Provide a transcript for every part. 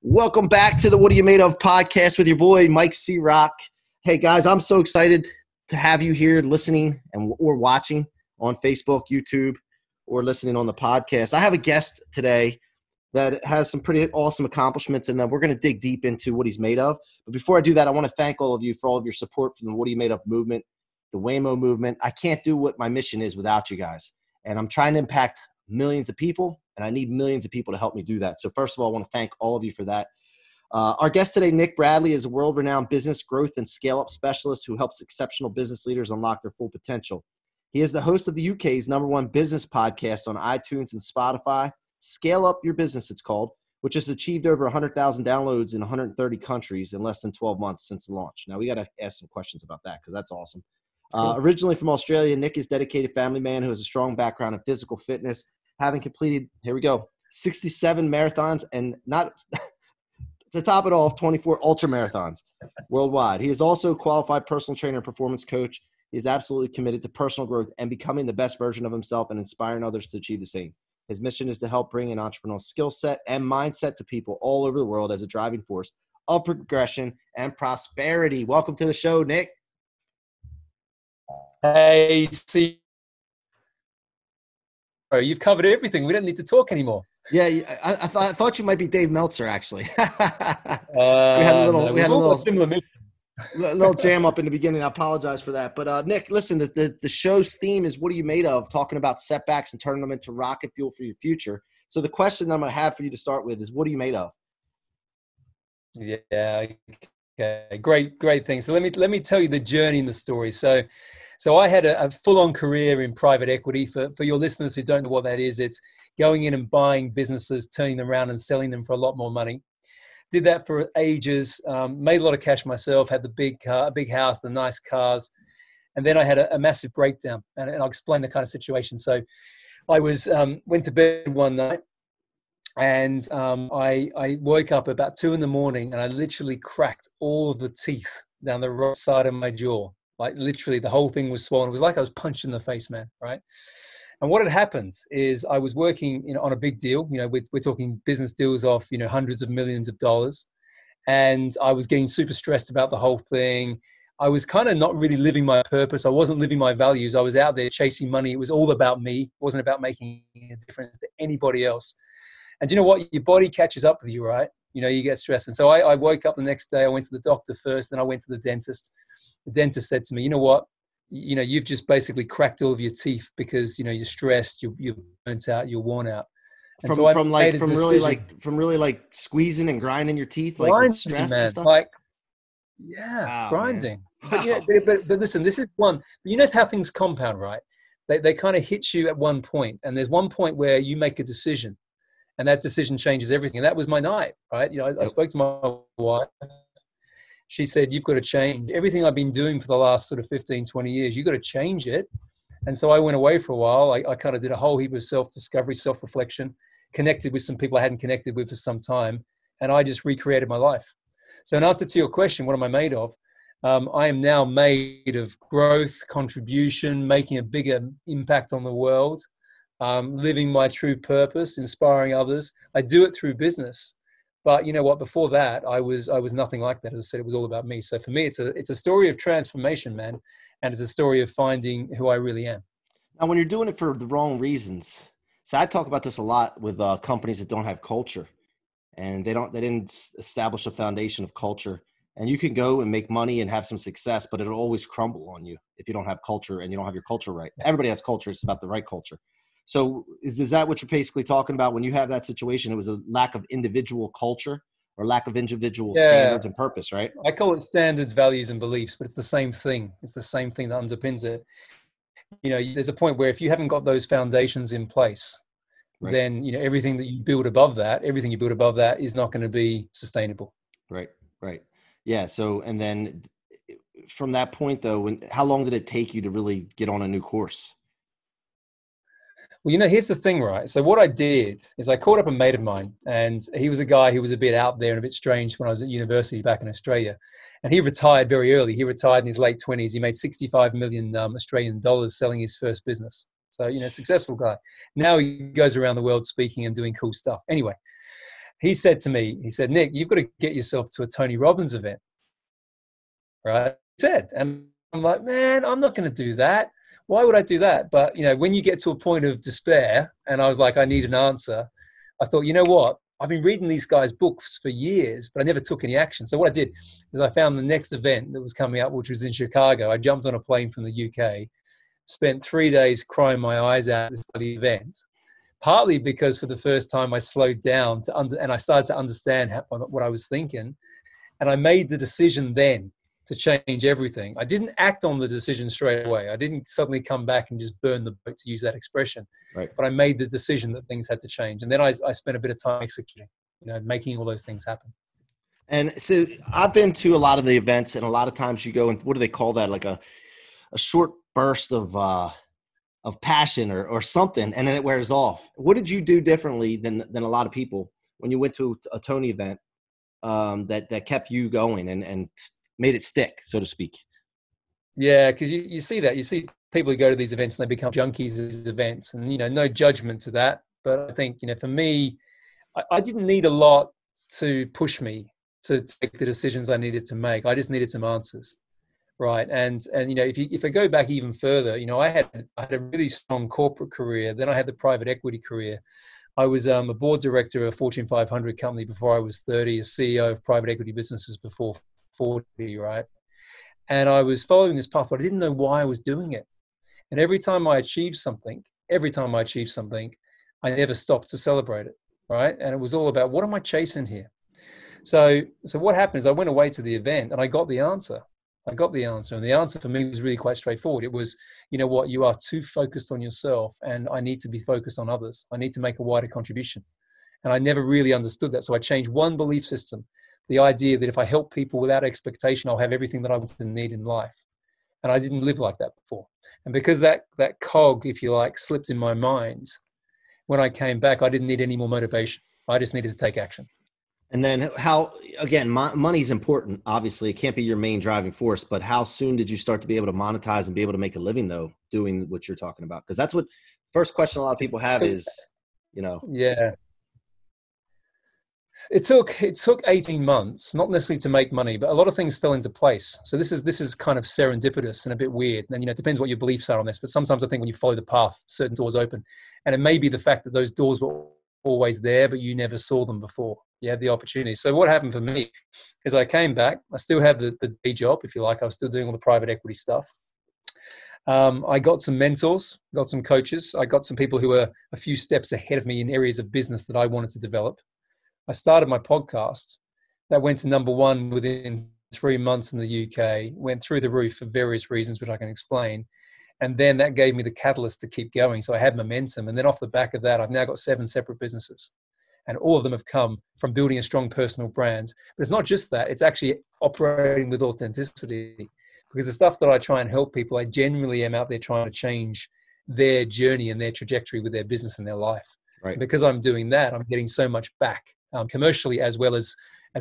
Welcome back to the What Are You Made Of podcast with your boy, Mike C-Roc. Hey, guys, I'm so excited to have you here listening or watching on Facebook, YouTube, or listening on the podcast. I have a guest today that has some pretty awesome accomplishments, and we're going to dig deep into what he's made of. But before I do that, I want to thank all of you for all of your support from the What Are You Made Of movement, the Waymo movement. I can't do what my mission is without you guys, and I'm trying to impact millions of people, and I need millions of people to help me do that. So first of all, I want to thank all of you for that. Our guest today, Nick Bradley, is a world-renowned business growth and scale-up specialist who helps exceptional business leaders unlock their full potential. He is the host of the UK's #1 business podcast on iTunes and Spotify, Scale Up Your Business, it's called, which has achieved over 100,000 downloads in 130 countries in less than 12 months since the launch. Now, we got to ask some questions about that because that's awesome. Cool. Originally from Australia, Nick is a dedicated family man who has a strong background in physical fitness, having completed, 67 marathons and not to top it off, 24 ultra marathons worldwide. He is also a qualified personal trainer and performance coach. He is absolutely committed to personal growth and becoming the best version of himself and inspiring others to achieve the same. His mission is to help bring an entrepreneurial skill set and mindset to people all over the world as a driving force of progression and prosperity. Welcome to the show, Nick. Hey, see, you've covered everything. We don't need to talk anymore. Yeah, I thought you might be Dave Meltzer, actually. We had a little similar missions. little jam up in the beginning. I apologize for that. But Nick, listen, the show's theme is what are you made of? Talking about setbacks and turning them into rocket fuel for your future. So the question that I'm going to have for you to start with is, what are you made of? Yeah, okay, great thing. So let me tell you the journey in the story. So I had a full-on career in private equity. For your listeners who don't know what that is, it's going in and buying businesses, turning them around and selling them for a lot more money. Did that for ages, made a lot of cash myself, had the big house, the nice cars. And then I had a massive breakdown, and I'll explain the kind of situation. So I went to bed one night, and I woke up about 2 a.m, and I literally cracked all of the teeth down the right side of my jaw. Like literally the whole thing was swollen. It was like I was punched in the face, man, right? And what had happened is I was working on a big deal. We're talking business deals off, hundreds of millions of dollars. And I was getting super stressed about the whole thing. I was kind of not really living my purpose. I wasn't living my values. I was out there chasing money. It was all about me. It wasn't about making a difference to anybody else. And you know what? Your body catches up with you, right? You get stressed. And so I woke up the next day. I went to the doctor first, then I went to the dentist. The dentist said to me, you know what? You've just basically cracked all of your teeth because, you're stressed, you're burnt out, you're worn out. And from really squeezing and grinding your teeth, like with stress and stuff? Grinding. Wow. But listen, this is one. You know how things compound, right? They kind of hit you at one point, and there's one point where you make a decision, and that decision changes everything. And that was my night, right? I spoke to my wife. She said, you've got to change everything I've been doing for the last sort of 15, 20 years. You've got to change it. And so I went away for a while. I kind of did a whole heap of self-discovery, self-reflection, connected with some people I hadn't connected with for some time. And I just recreated my life. So in answer to your question, what am I made of? I am now made of growth, contribution, making a bigger impact on the world, living my true purpose, inspiring others. I do it through business. But you know what? Before that, I was nothing like that. As I said, it was all about me. So for me, it's a story of transformation, man, and it's a story of finding who I really am. Now, when you're doing it for the wrong reasons, so I talk about this a lot with companies that don't have culture, and they didn't establish a foundation of culture. And you can go and make money and have some success, but it'll always crumble on you if you don't have culture and you don't have your culture right. Everybody has culture; it's about the right culture. So is that what you're basically talking about when you have that situation? It was a lack of individual culture or lack of individual standards and purpose, right? I call it standards, values, and beliefs, but it's the same thing. It's the same thing that underpins it. There's a point where if you haven't got those foundations in place, right, then, everything you build above that is not going to be sustainable. Right. Yeah. So, and then from that point though, how long did it take you to really get on a new course? Well, here's the thing, right? So what I did is I called up a mate of mine, and he was a guy who was a bit out there and a bit strange when I was at university back in Australia. And he retired very early. He retired in his late 20s. He made 65 million Australian dollars selling his first business. So, successful guy. Now he goes around the world speaking and doing cool stuff. Anyway, He said to me, he said, Nick, you've got to get yourself to a Tony Robbins event, right? He said, and I'm like, man, I'm not going to do that. Why would I do that? But, when you get to a point of despair, and I was like, I need an answer, I thought, you know what? I've been reading these guys' books for years, but I never took any action. So what I did is I found the next event that was coming up, which was in Chicago. I jumped on a plane from the UK, spent 3 days crying my eyes out at this bloody event, partly because for the first time I slowed down and I started to understand what I was thinking. And I made the decision then to change everything. I didn't act on the decision straight away. I didn't suddenly come back and just burn the boat, to use that expression. Right. But I made the decision that things had to change. And then I spent a bit of time executing, making all those things happen. And so I've been to a lot of the events, and a lot of times you go and what do they call that? Like a short burst of passion or something, and then it wears off. What did you do differently than a lot of people when you went to a Tony event that kept you going and made it stick, so to speak? Yeah, because you see that. You see people who go to these events and they become junkies at these events, and no judgment to that. But I think for me, I didn't need a lot to push me to take the decisions I needed to make. I just needed some answers, right? And if I go back even further, I had a really strong corporate career. Then I had the private equity career. I was a board director of a Fortune 500 company before I was 30, a CEO of private equity businesses before 40, right? And I was following this path, but I didn't know why I was doing it. And every time I achieved something, I never stopped to celebrate it, right? And it was all about, what am I chasing here? So what happened is I went away to the event and I got the answer. And the answer for me was really quite straightforward. It was, you are too focused on yourself, and I need to be focused on others. I need to make a wider contribution. And I never really understood that. So I changed one belief system, the idea that if I help people without expectation, I'll have everything that I want and need in life. And I didn't live like that before. And because that cog, if you like, slipped in my mind, when I came back, I didn't need any more motivation. I just needed to take action. And then money's important. Obviously, it can't be your main driving force, but how soon did you start to be able to monetize and be able to make a living, though, doing what you're talking about? Because that's what first question a lot of people have is, Yeah. It took 18 months, not necessarily to make money, but a lot of things fell into place. So this is kind of serendipitous and a bit weird. And, it depends what your beliefs are on this, but sometimes I think when you follow the path, certain doors open. And it may be the fact that those doors were always there, but you never saw them before. You had the opportunity. So what happened for me is I came back. I still had the day job, if you like. I was still doing all the private equity stuff. I got some mentors, got some coaches. I got some people who were a few steps ahead of me in areas of business that I wanted to develop. I started my podcast. That went to #1 within 3 months in the UK, went through the roof for various reasons, which I can explain. And then that gave me the catalyst to keep going. So I had momentum. And then off the back of that, I've now got 7 separate businesses. And all of them have come from building a strong personal brand. But it's not just that. It's actually operating with authenticity. Because the stuff that I try and help people, I genuinely am out there trying to change their journey and their trajectory with their business and their life. Right. And because I'm doing that, I'm getting so much back commercially, as well as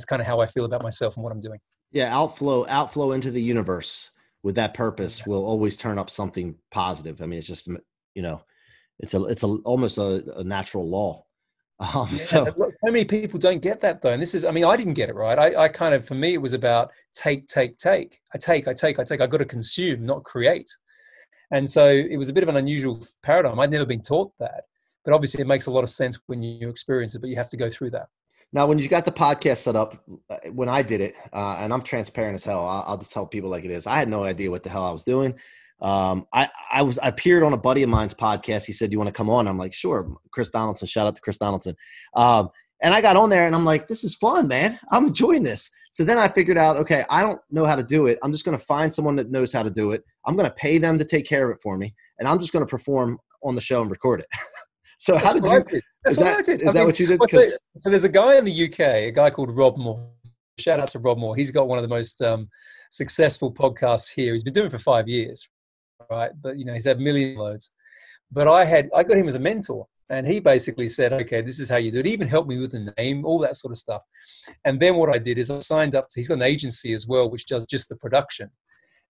kind of how I feel about myself and what I'm doing. Yeah, outflow into the universe with that purpose will always turn up something positive. I mean, it's just, it's almost a natural law. So many people don't get that though. And I didn't get it right. I kind of, for me, it was about take. I got to consume, not create. And so it was a bit of an unusual paradigm. I'd never been taught that, but obviously it makes a lot of sense when you experience it, but you have to go through that. Now, when you got the podcast set up, when I did it, and I'm transparent as hell, I'll just tell people like it is. I had no idea what the hell I was doing. I appeared on a buddy of mine's podcast. He said, "Do you want to come on?" I'm like, "Sure." Chris Donaldson, shout out to Chris Donaldson. And I got on there and I'm like, "This is fun, man. I'm enjoying this." So then I figured out, okay, I don't know how to do it. I'm just going to find someone that knows how to do it. I'm going to pay them to take care of it for me. And I'm just going to perform on the show and record it. So how did you? Is that what you did? So there's a guy in the UK, a guy called Rob Moore. Shout out to Rob Moore. He's got one of the most successful podcasts here. He's been doing it for 5 years, right? But he's had million loads. But I got him as a mentor, and he basically said, "Okay, this is how you do it." He even helped me with the name, all that sort of stuff. And then what I did is I signed up to. He's got an agency as well, which does just the production.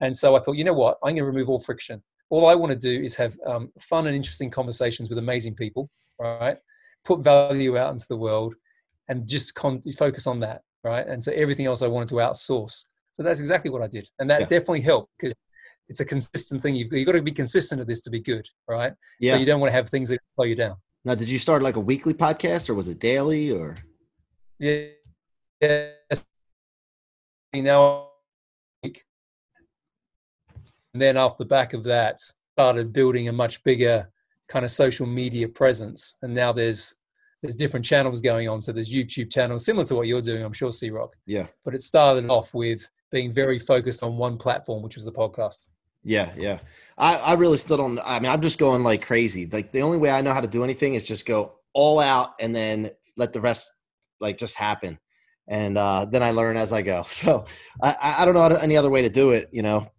And so I thought, you know what? I'm going to remove all friction. All I want to do is have fun and interesting conversations with amazing people, right? Put value out into the world, and just focus on that, right? And so everything else I wanted to outsource. So that's exactly what I did. And that definitely helped, because it's a consistent thing. You've got to be consistent at this to be good, right? So you don't want to have things that slow you down. Now, did you start like a weekly podcast, or was it daily, or? Yeah. Now, and then off the back of that, started building a much bigger kind of social media presence. And now there's different channels going on. So there's YouTube channels similar to what you're doing, I'm sure, C-Roc. Yeah. But it started off with being very focused on one platform, which was the podcast. Yeah. I really still don't. I mean, I'm just going like crazy. Like the only way I know how to do anything is just go all out and then let the rest like just happen. And then I learn as I go. So I don't know any other way to do it,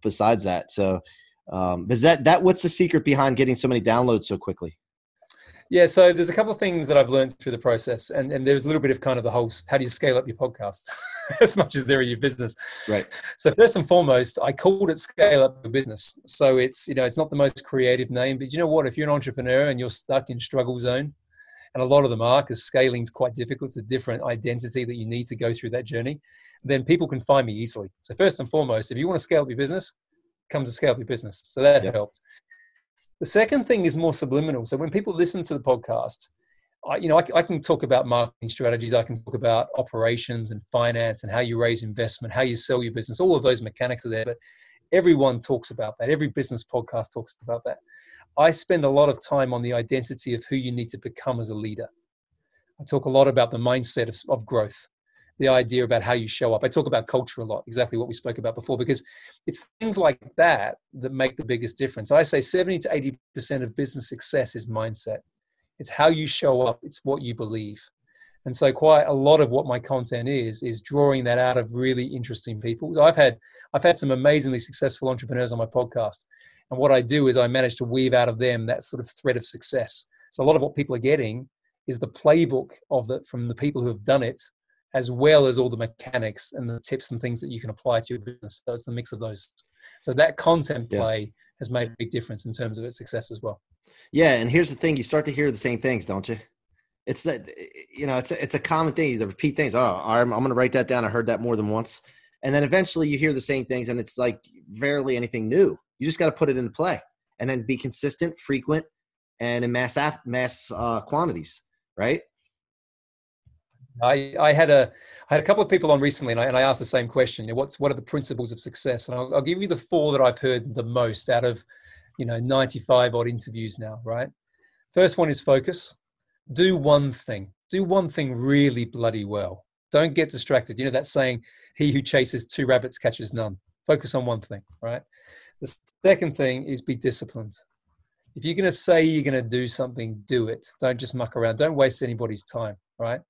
besides that. So is that what's the secret behind getting so many downloads so quickly? Yeah, so there's a couple of things that I've learned through the process, and there's a little bit of kind of the whole, how do you scale up your podcast as much as there are your business? Right. So first and foremost, I called it Scale Up Your Business. So it's, it's not the most creative name, but you know what? If you're an entrepreneur and you're stuck in struggle zone, and a lot of them are, because scaling is quite difficult, it's a different identity that you need to go through that journey, then people can find me easily. So first and foremost, if you want to scale up your business, come to Scale Up Your Business. So that helped. The second thing is more subliminal. So when people listen to the podcast, I can talk about marketing strategies. I can talk about operations and finance and how you raise investment, how you sell your business. All of those mechanics are there, but everyone talks about that. Every business podcast talks about that. I spend a lot of time on the identity of who you need to become as a leader. I talk a lot about the mindset of growth, the idea about how you show up. I talk about culture a lot, exactly what we spoke about before, because it's things like that that make the biggest difference. I say 70 to 80% of business success is mindset. It's how you show up. It's what you believe. And so quite a lot of what my content is drawing that out of really interesting people. So I've had some amazingly successful entrepreneurs on my podcast. And what I do is I manage to weave out of them that sort of thread of success. So a lot of what people are getting is the playbook from the people who have done it, as well as all the mechanics and the tips and things that you can apply to your business. So it's the mix of those. So that content play has made a big difference in terms of its success as well. Yeah. And here's the thing, you start to hear the same things, don't you? It's that, it's a common thing. You repeat things. Oh, I'm going to write that down. I heard that more than once. And then eventually you hear the same things, and it's like rarely anything new. You just got to put it into play and then be consistent, frequent, and in mass quantities. Right. I had a couple of people on recently, and I asked the same question. What are the principles of success? And I'll give you the 4 that I've heard the most out of 95 odd interviews now. Right. First one is focus. Do one thing. Do one thing really bloody well. Don't get distracted. That saying, he who chases 2 rabbits catches none. Focus on one thing. Right. The second thing is be disciplined. If you're going to say you're going to do something, do it. Don't just muck around. Don't waste anybody's time. Right.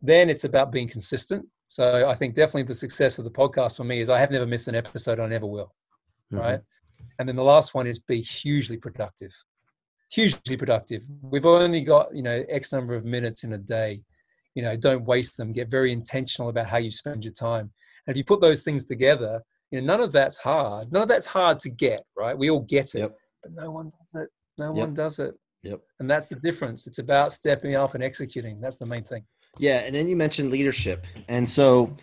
Then it's about being consistent. So I think definitely the success of the podcast for me is I have never missed an episode. I never will. Right. And then the last one is be hugely productive. Hugely productive. We've only got, X number of minutes in a day. Don't waste them. Get very intentional about how you spend your time. And if you put those things together, none of that's hard. None of that's hard to get, right? We all get it, but no one does it. No one does it. Yep. And that's the difference. It's about stepping up and executing. That's the main thing. Yeah. And then you mentioned leadership. And so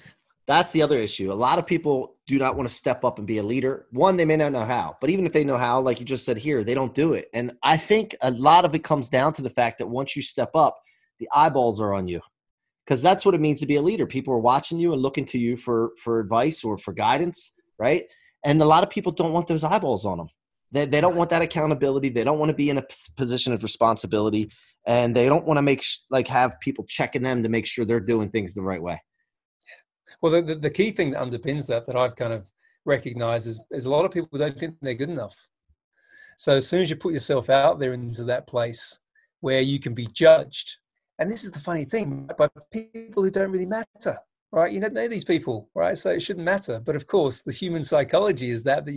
that's the other issue. A lot of people do not want to step up and be a leader. One, they may not know how, but even if they know how, like you just said here, they don't do it. And I think a lot of it comes down to the fact that once you step up, the eyeballs are on you, because that's what it means to be a leader. People are watching you and looking to you for advice or for guidance, right? And a lot of people don't want those eyeballs on them. They don't want that accountability. They don't want to be in a position of responsibility, and they don't want to have people checking them to make sure they're doing things the right way. Well, the key thing that underpins that I've kind of recognized is a lot of people don't think they're good enough. So as soon as you put yourself out there into that place where you can be judged, and this is the funny thing, by people who don't really matter, right? You don't know these people, right? So it shouldn't matter. But of course, the human psychology is that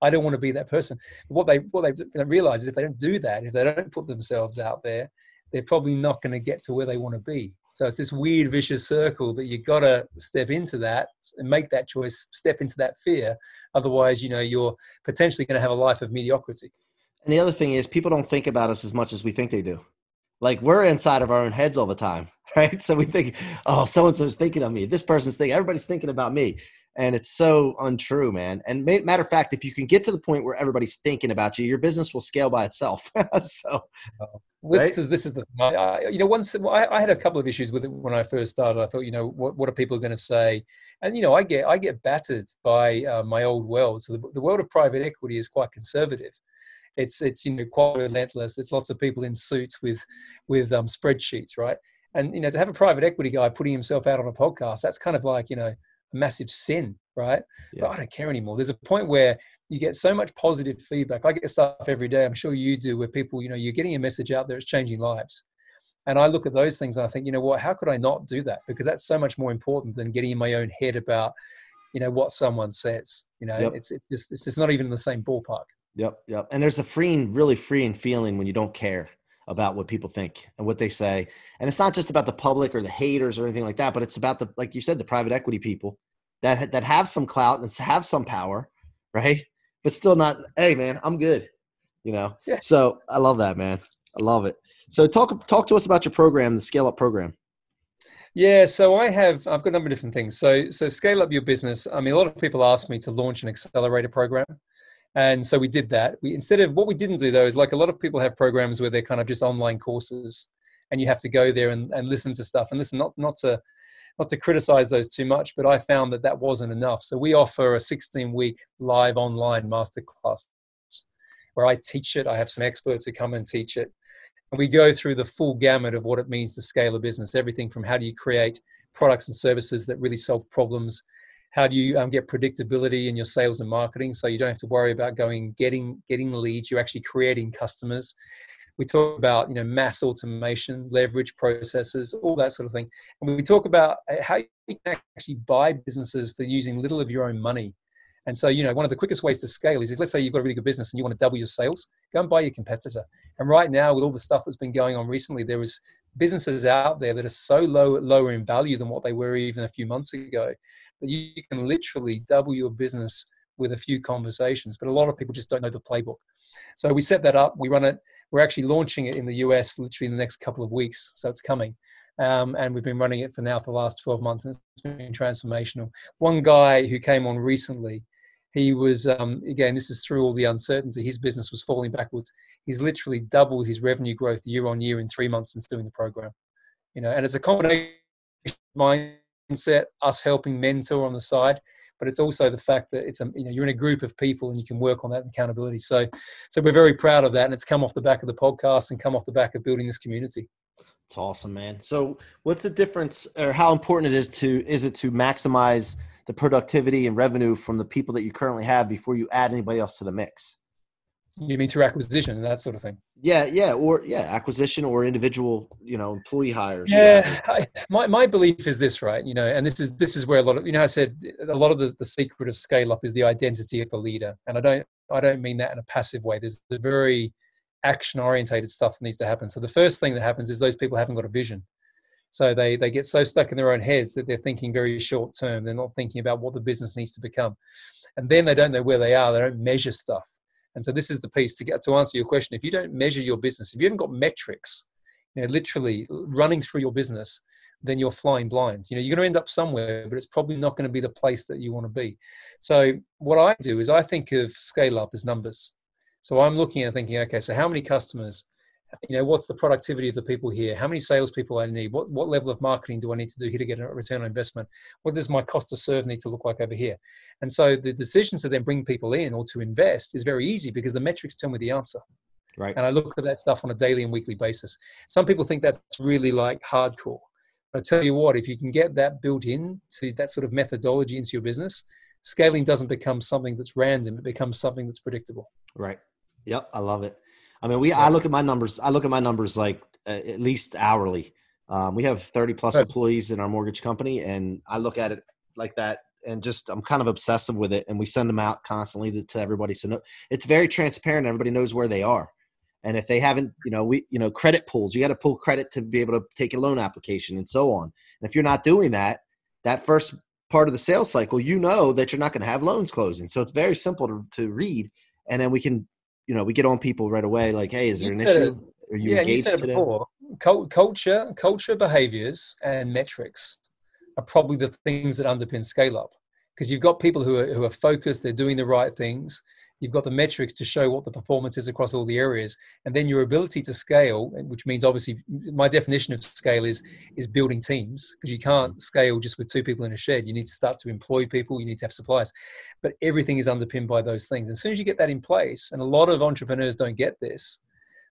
I don't want to be that person. What they don't realize is if they don't do that, if they don't put themselves out there, they're probably not going to get to where they want to be. So it's this weird vicious circle that you've got to step into that and make that choice, step into that fear. Otherwise, you're potentially going to have a life of mediocrity. And the other thing is people don't think about us as much as we think they do. Like we're inside of our own heads all the time, right? So we think, oh, so-and-so's thinking of me. This person's thinking, everybody's thinking about me. And it's so untrue, man. And matter of fact, if you can get to the point where everybody's thinking about you, your business will scale by itself. So, right? This is the thing. Once I had a couple of issues with it when I first started. I thought, what are people going to say? And I get battered by my old world. So the world of private equity is quite conservative. It's quite relentless. It's lots of people in suits with spreadsheets, right? And to have a private equity guy putting himself out on a podcast, that's kind of like a massive sin, right? Yeah. But I don't care anymore. There's a point where you get so much positive feedback. I get stuff every day, I'm sure you do, where people, you're getting a message out there, it's changing lives. And I look at those things and I think, how could I not do that? Because that's so much more important than getting in my own head about, what someone says. Yep. It's just not even in the same ballpark. Yep. And there's a really freeing feeling when you don't care about what people think and what they say. And it's not just about the public or the haters or anything like that, but it's about like you said, the private equity people that have some clout and have some power, right? But still not, hey man, I'm good. Yeah. So I love that, man. I love it. So talk to us about your program, the Scale Up program. Yeah, so I've got a number of different things. So scale up your business. I mean, a lot of people ask me to launch an accelerator program. And so we did that. What we didn't do though, is like a lot of people have programs where they're kind of just online courses and you have to go there and listen to stuff. And listen, not to criticize those too much, but I found that wasn't enough. So we offer a 16-week live online masterclass where I teach it. I have some experts who come and teach it. And we go through the full gamut of what it means to scale a business, everything from how do you create products and services that really solve problems. How do you get predictability in your sales and marketing so you don't have to worry about getting leads, you're actually creating customers. We talk about mass automation, leverage processes, all that sort of thing. And we talk about how you can actually buy businesses for using little of your own money. And so, one of the quickest ways to scale is let's say you've got a really good business and you want to double your sales, go and buy your competitor. And right now, with all the stuff that's been going on recently, there is businesses out there that are so lower in value than what they were even a few months ago, that you can literally double your business with a few conversations. But a lot of people just don't know the playbook. So we set that up, we run it. We're actually launching it in the US literally in the next couple of weeks. So it's coming. And we've been running it for the last 12 months, and it's been transformational. One guy who came on recently, he was, again, this is through all the uncertainty, his business was falling backwards. He's literally doubled his revenue growth year on year in 3 months since doing the program. And it's a combination mindset, us helping mentor on the side, but it's also the fact that it's you're in a group of people and you can work on that accountability. So we're very proud of that, and it's come off the back of the podcast and come off the back of building this community. It's awesome, man. So what's the difference, or how important is it to maximize the productivity and revenue from the people that you currently have before you add anybody else to the mix? You mean through acquisition and that sort of thing? Acquisition or individual, employee hires. Yeah, my belief is this, right? And this is where a lot of, I said a lot of the secret of scale up is the identity of the leader, and I don't mean that in a passive way. There's a very action orientated stuff that needs to happen. So the first thing that happens is those people haven't got a vision. So they get so stuck in their own heads that they're thinking very short term. They're not thinking about what the business needs to become, and then they don't know where they are. They don't measure stuff. And so this is the piece to answer your question. If you don't measure your business, if you haven't got metrics, literally running through your business, then you're flying blind. You're going to end up somewhere, but it's probably not going to be the place that you want to be. So what I do is I think of scale up as numbers. So I'm looking and thinking, okay, so how many customers? What's the productivity of the people here? How many salespeople I need? What level of marketing do I need to do here to get a return on investment? What does my cost to serve need to look like over here? And so the decision to then bring people in or to invest is very easy because the metrics tell me the answer. Right. And I look at that stuff on a daily and weekly basis. Some people think that's really like hardcore. But I tell you what, if you can get that built in to that sort of methodology into your business, scaling doesn't become something that's random. It becomes something that's predictable. Right. Yep. I love it. I mean, I look at my numbers. I look at my numbers like at least hourly. We have 30 plus employees in our mortgage company, and I look at it like that, and I'm kind of obsessive with it. And we send them out constantly to everybody. So it's very transparent. Everybody knows where they are. And if they haven't, credit pulls, you got to pull credit to be able to take a loan application and so on. And if you're not doing that first part of the sales cycle, that you're not going to have loans closing. So it's very simple to read. And then we can, we get on people right away. Like, hey, is there an issue? Are you engaged today? culture, behaviors, and metrics are probably the things that underpin scale up, because you've got people who are focused, they're doing the right things. You've got the metrics to show what the performance is across all the areas, and then your ability to scale, which means obviously my definition of scale is building teams, because you can't scale just with 2 people in a shed. You need to start to employ people, you need to have suppliers, but everything is underpinned by those things. As soon as you get that in place, and a lot of entrepreneurs don't get this,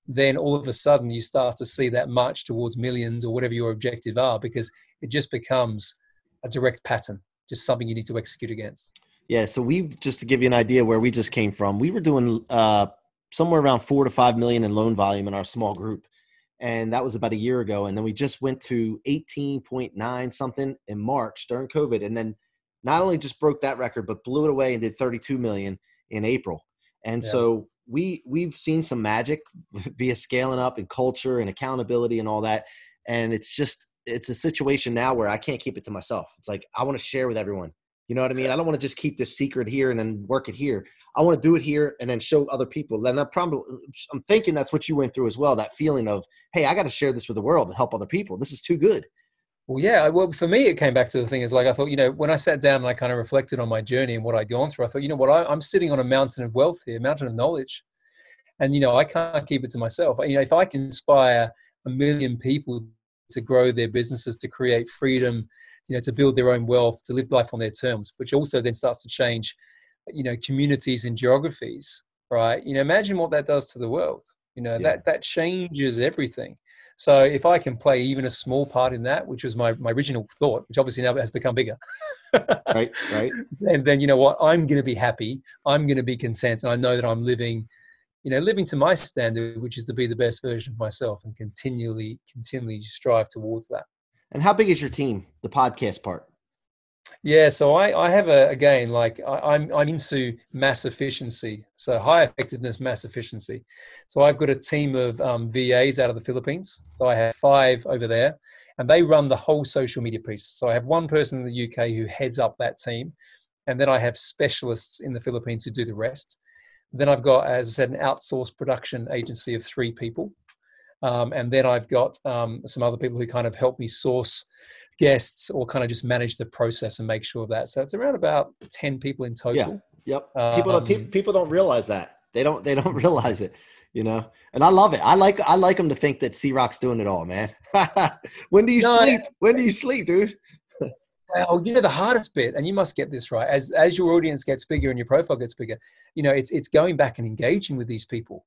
then all of a sudden you start to see that march towards millions or whatever your objective are, because it just becomes a direct pattern, just something you need to execute against. Yeah. So just to give you an idea where we just came from, we were doing somewhere around 4 to 5 million in loan volume in our small group. And that was about a year ago. And then we just went to 18.9 something in March during COVID. And then not only just broke that record, but blew it away and did 32 million in April. And so we've seen some magic via scaling up and culture and accountability and all that. And it's a situation now where I can't keep it to myself. It's like, I want to share with everyone. You know what I mean? I don't want to just keep this secret here and then work it here. I want to do it here and then show other people. Then I'm thinking that's what you went through as well. That feeling of, hey, I got to share this with the world and help other people. This is too good. Well, yeah. Well, for me, it came back to the thing is like, I thought, when I sat down and I kind of reflected on my journey and what I'd gone through, I thought, you know what, I'm sitting on a mountain of wealth here, a mountain of knowledge. And, I can't keep it to myself. If I can inspire 1 million people to grow their businesses, to create freedom, to build their own wealth, to live life on their terms, which also then starts to change, communities and geographies, right? Imagine what that does to the world. That changes everything. So if I can play even a small part in that, which was my original thought, which obviously now has become bigger, right. And then, you know what, I'm going to be happy. I'm going to be content. And I know that I'm living to my standard, which is to be the best version of myself and continually strive towards that. And how big is your team, the podcast part? Yeah, so I have I'm into mass efficiency, so high effectiveness, mass efficiency. So I've got a team of VAs out of the Philippines. So I have 5 over there, and they run the whole social media piece. So I have one person in the UK who heads up that team, and then I have specialists in the Philippines who do the rest. Then I've got, as I said, an outsourced production agency of 3 people. And then I've got some other people who kind of help me source guests or kind of just manage the process and make sure of that. So it's around about 10 people in total. Yeah. Yep. People don't realize that. They don't realize it, and I love it. I like them to think that C-Roc's doing it all, man. When do you sleep? When do you sleep, dude? Well, the hardest bit, and you must get this right, as your audience gets bigger and your profile gets bigger, it's going back and engaging with these people.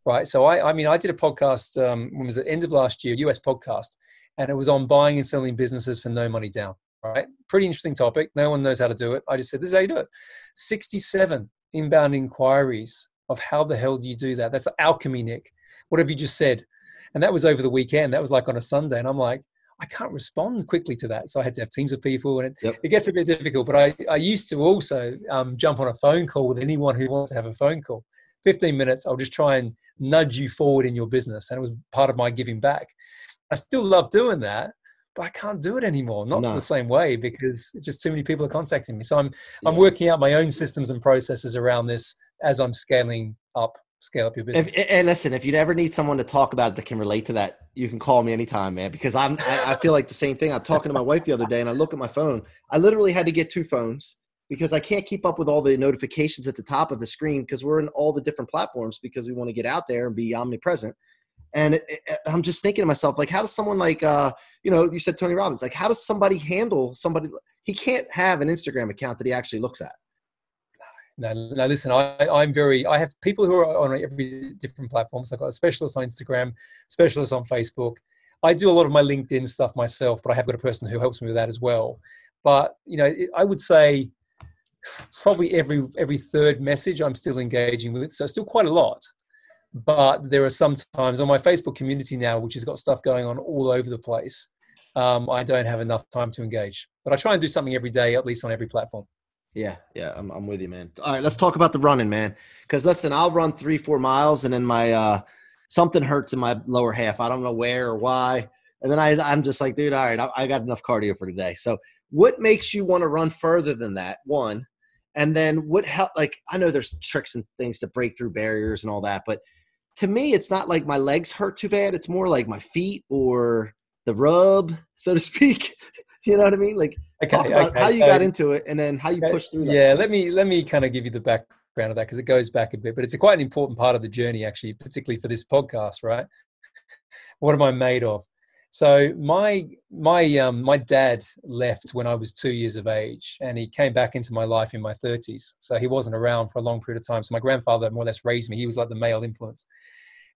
Right. So I did a podcast, when was it, end of last year, US podcast, and it was on buying and selling businesses for no money down. Right. Pretty interesting topic. No one knows how to do it. I just said, this is how you do it. 67 inbound inquiries of how the hell do you do that? That's alchemy, Nick. What have you just said? And that was over the weekend. That was like on a Sunday. And I'm like, I can't respond quickly to that. So I had to have teams of people, and it gets a bit difficult. But I used to also jump on a phone call with anyone who wants to have a phone call. 15 minutes, I'll just try and nudge you forward in your business. And it was part of my giving back. I still love doing that, but I can't do it anymore. Not the same way, because just too many people are contacting me. So I'm working out my own systems and processes around this as I'm scale up your business. And listen, if you ever need someone to talk about it that can relate to that, you can call me anytime, man, because I feel like the same thing. I'm talking to my wife the other day and I look at my phone. I literally had to get 2 phones, because I can't keep up with all the notifications at the top of the screen, because we're in all the different platforms, because we want to get out there and be omnipresent. And I'm just thinking to myself, like, how does someone like, you said Tony Robbins, like, how does somebody handle somebody? He can't have an Instagram account that he actually looks at. No, listen, I have people who are on every different platform. So I've got a specialist on Instagram, specialist on Facebook. I do a lot of my LinkedIn stuff myself, but I have got a person who helps me with that as well. But, I would say probably every 3rd message I'm still engaging with. So still quite a lot. But there are some times on my Facebook community now, which has got stuff going on all over the place, I don't have enough time to engage. But I try and do something every day, at least on every platform. Yeah, I'm with you, man. All right, let's talk about the running, man. Because listen, I'll run 3-4 miles, and then my something hurts in my lower half. I don't know where or why. And then I'm just like, dude, all right, I got enough cardio for today. So what makes you want to run further than that? One, and then what help? Like, I know there's tricks and things to break through barriers and all that, but to me, it's not like my legs hurt too bad. It's more like my feet or the rub, so to speak. You know what I mean? Like, talk Okay, about how okay. you So, got into it and then how you okay, push through that yeah, stuff. let me kind of give you the background of that because it goes back a bit, but it's a quite an important part of the journey, actually, particularly for this podcast, right? What am I made of? So my dad left when I was 2 years of age, and he came back into my life in my 30s. So he wasn't around for a long period of time. So my grandfather more or less raised me. He was like the male influence,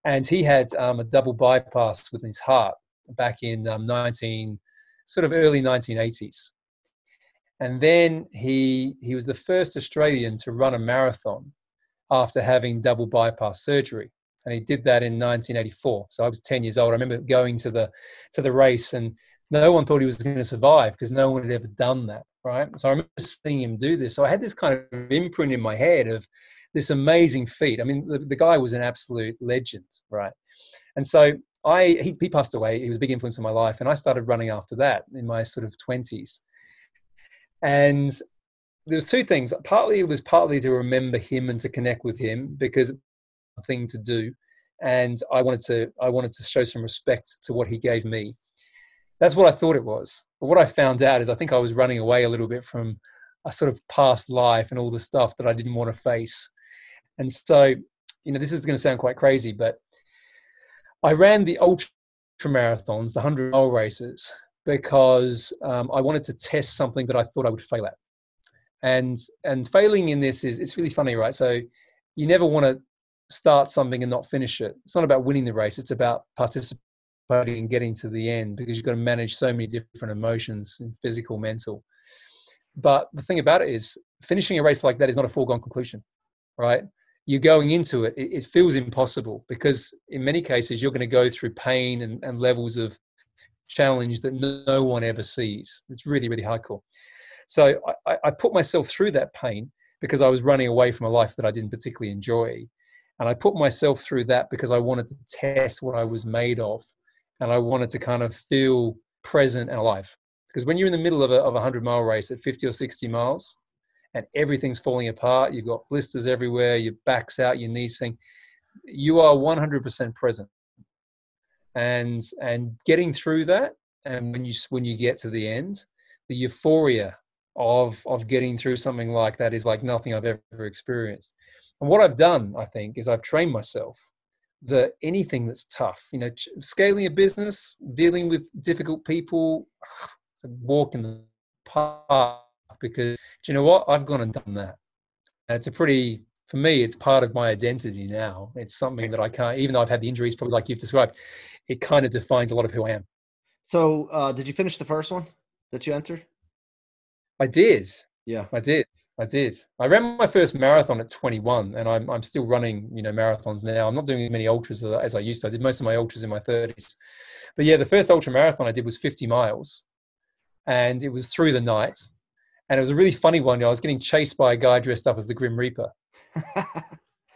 and he had a double bypass with his heart back in 19 sort of early 1980s. And then he was the first Australian to run a marathon after having double bypass surgery. And he did that in 1984. So I was 10 years old. I remember going to the race, and no one thought he was going to survive because no one had ever done that, right? So I remember seeing him do this. So I had this kind of imprint in my head of this amazing feat. I mean, the guy was an absolute legend, right? And so he passed away. He was a big influence in my life, and I started running after that in my sort of 20s. And there was two things. Partly it was partly to remember him and to connect with him because thing to do, and I wanted to show some respect to what he gave me. That's what I thought it was. But what I found out is I think I was running away a little bit from a sort of past life and all the stuff that I didn't want to face. And so, this is going to sound quite crazy, but I ran the ultra marathons, the 100-mile races, because I wanted to test something that I thought I would fail at. And failing in this it's really funny, right? So you never want to start something and not finish it. It's not about winning the race. It's about participating and getting to the end, because you've got to manage so many different emotions, physical, mental. But the thing about it is finishing a race like that is not a foregone conclusion, right? You're going into it, it feels impossible because in many cases you're going to go through pain and levels of challenge that no one ever sees. It's really, really hardcore. So I put myself through that pain because I was running away from a life that I didn't particularly enjoy. And I put myself through that because I wanted to test what I was made of. And I wanted to kind of feel present and alive. Because when you're in the middle of a 100-mile race at 50 or 60 miles and everything's falling apart, you've got blisters everywhere, your back's out, your knees thing, you are 100% present. And getting through that, and when you get to the end, the euphoria of getting through something like that is like nothing I've ever experienced. And what I've done, I think, is I've trained myself that anything that's tough, scaling a business, dealing with difficult people, it's a walk in the park, because do you know what? I've gone and done that. And for me, it's part of my identity now. It's something that I can't, even though I've had the injuries, probably like you've described, it kind of defines a lot of who I am. So did you finish the first one that you entered? I did. Yeah. I did. I ran my first marathon at 21, and I'm still running, marathons now. I'm not doing as many ultras as I used to. I did most of my ultras in my 30s. But yeah, the first ultra marathon I did was 50 miles, and it was through the night. And it was a really funny one. I was getting chased by a guy dressed up as the Grim Reaper.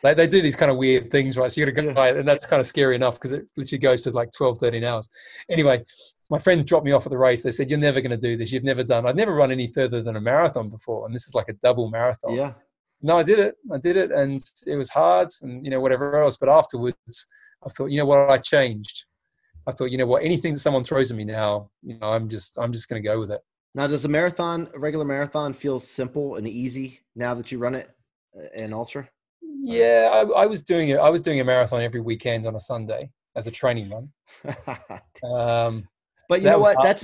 They do these kind of weird things, right? So you got to go, and that's kind of scary enough because it literally goes for like 12, 13 hours. Anyway, my friends dropped me off at the race. They said, "You're never going to do this. You've never done." I'd never run any further than a marathon before, and this is like a double marathon. Yeah. No, I did it, and it was hard, and whatever else. But afterwards, I thought, what? I changed. I thought, what? Anything that someone throws at me now, I'm just going to go with it. Now, does a regular marathon, feel simple and easy now that you run it in ultra? Yeah, I was doing a marathon every weekend on a Sunday as a training run. But you know what? Hard.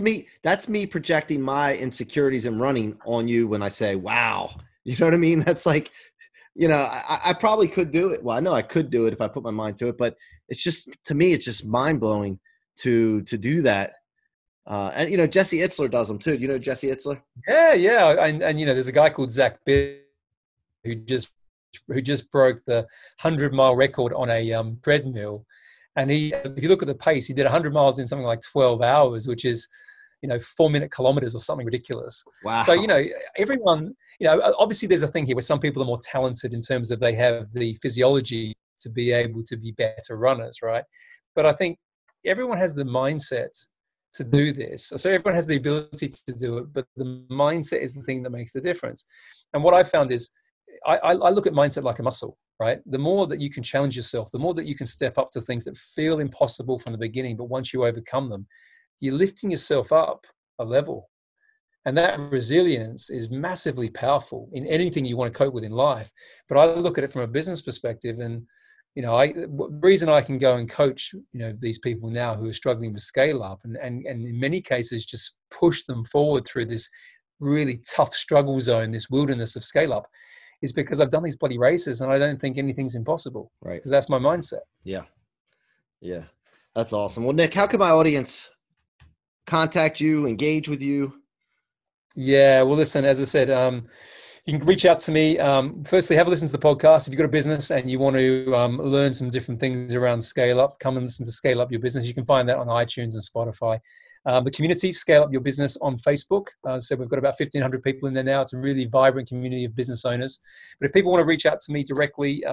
That's me projecting my insecurities in running on you when I say, wow, you know what I mean? That's like, I probably could do it. Well, I know I could do it if I put my mind to it, but it's just, to me, it's just mind blowing to do that. And Jesse Itzler does them too. Do you know Jesse Itzler? Yeah. And there's a guy called Zach Bitt who just broke the 100-mile record on a treadmill. And if you look at the pace, he did 100 miles in something like 12 hours, which is, 4-minute kilometers or something ridiculous. Wow. So, everyone, obviously there's a thing here where some people are more talented in terms of they have the physiology to be able to be better runners, right? But I think everyone has the mindset to do this. So everyone has the ability to do it, but the mindset is the thing that makes the difference. And what I found is I look at mindset like a muscle. right? The more that you can challenge yourself, the more that you can step up to things that feel impossible from the beginning, but once you overcome them, you're lifting yourself up a level. And that resilience is massively powerful in anything you want to cope with in life. But I look at it from a business perspective, and the reason I can go and coach, these people now who are struggling to scale up, and in many cases just push them forward through this really tough struggle zone, this wilderness of scale up, is because I've done these bloody races and I don't think anything's impossible. Right. Because that's my mindset. Yeah. Yeah. That's awesome. Well, Nick, how can my audience contact you, engage with you? Yeah. Well, listen, as I said, you can reach out to me. Firstly, have a listen to the podcast. If you've got a business and you want to learn some different things around scale up, come and listen to Scale Up Your Business. You can find that on iTunes and Spotify. The community, Scale Up Your Business on Facebook. So we've got about 1,500 people in there now. It's a really vibrant community of business owners. But if people want to reach out to me directly,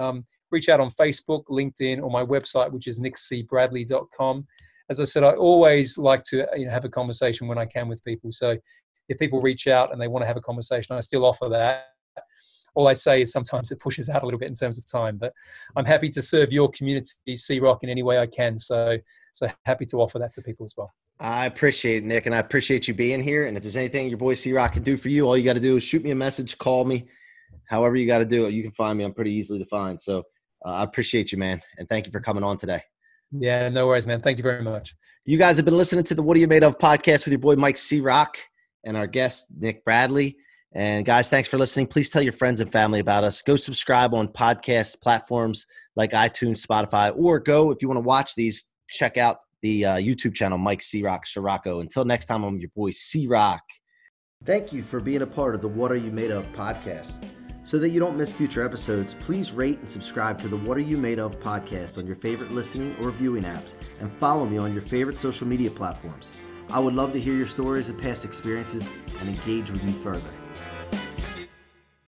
reach out on Facebook, LinkedIn, or my website, which is nickcbradley.com. As I said, I always like to have a conversation when I can with people. So if people reach out and they want to have a conversation, I still offer that. All I say is sometimes it pushes out a little bit in terms of time, but I'm happy to serve your community, C-Roc, in any way I can. So happy to offer that to people as well. I appreciate it, Nick, and I appreciate you being here. And if there's anything your boy C-Roc can do for you, all you got to do is shoot me a message, call me, however you got to do it. You can find me. I'm pretty easily to find. So I appreciate you, man. And thank you for coming on today. Yeah, no worries, man. Thank you very much. You guys have been listening to the What Are You Made Of podcast with your boy, Mike C-Roc, and our guest, Nick Bradley. And guys, thanks for listening. Please tell your friends and family about us. Go subscribe on podcast platforms like iTunes, Spotify, or go, if you want to watch these, check out the YouTube channel, Mike C-Roc, Ciorrocco. Until next time, I'm your boy C-Roc. Thank you for being a part of the What Are You Made Of podcast. So that you don't miss future episodes, please rate and subscribe to the What Are You Made Of podcast on your favorite listening or viewing apps, and follow me on your favorite social media platforms. I would love to hear your stories and past experiences and engage with you further.